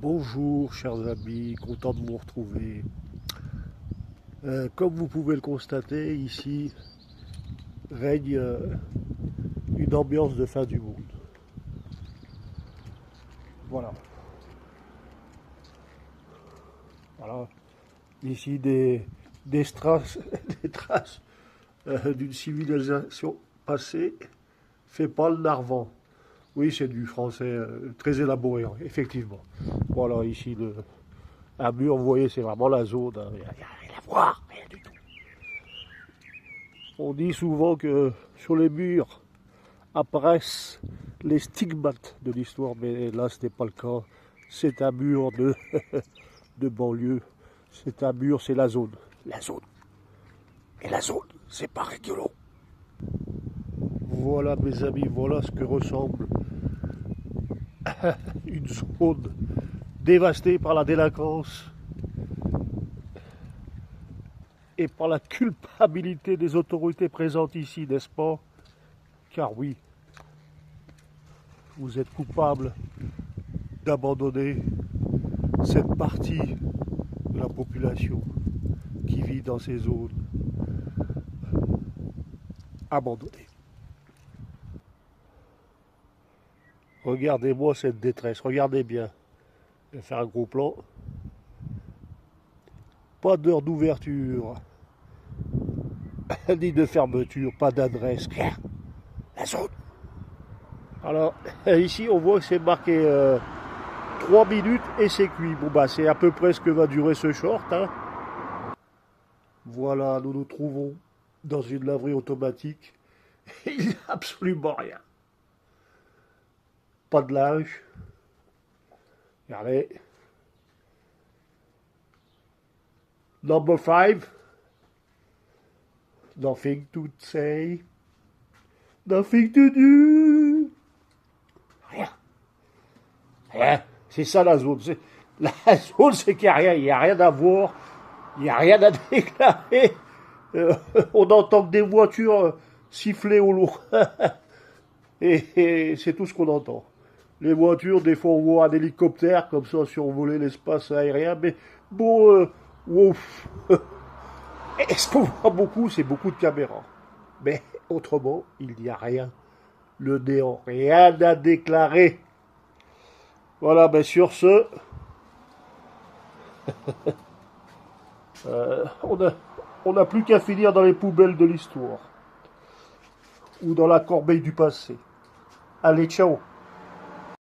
Bonjour chers amis, content de vous retrouver. Comme vous pouvez le constater, ici règne une ambiance de fin du monde. Voilà. Voilà. Ici des traces, des traces d'une civilisation passée fait pas le Narvan. Oui, c'est du français très élaboré, effectivement. Voilà, ici un mur, vous voyez, c'est vraiment la zone. Hein. Il n'y a rien à voir, rien du tout. On dit souvent que sur les murs apparaissent les stigmates de l'histoire, mais là, ce n'est pas le cas. C'est un mur de banlieue. C'est un mur, c'est la zone. La zone. Et la zone, c'est pas rigolo. Voilà, mes amis, voilà ce que ressemble une zone dévastée par la délinquance et par la culpabilité des autorités présentes ici, n'est-ce pas? Car oui, vous êtes coupable d'abandonner cette partie de la population qui vit dans ces zones abandonnées. Regardez-moi cette détresse, regardez bien. Je vais faire un gros plan. Pas d'heure d'ouverture, ni de fermeture, pas d'adresse, rien. La zone. Alors, ici, on voit que c'est marqué 3 minutes et c'est cuit. Bon, bah, c'est à peu près ce que va durer ce short. Hein. Voilà, nous nous trouvons dans une laverie automatique. Il n'y a absolument rien. Pas de linge. Regardez. Number 5. Nothing to say. Nothing to do. Rien. Rien. C'est ça la zone. La zone, c'est qu'il n'y a rien. Il n'y a rien à voir. Il n'y a rien à déclarer. On entend que des voitures siffler au loin. et c'est tout ce qu'on entend. Les voitures, des fois on voit un hélicoptère comme ça survoler l'espace aérien. Mais bon, ouf. Et ce qu'on voit beaucoup, c'est beaucoup de caméras. Mais autrement, il n'y a rien. Le néant, rien à déclarer. Voilà, ben sur ce, on n'a plus qu'à finir dans les poubelles de l'histoire. Ou dans la corbeille du passé. Allez, ciao.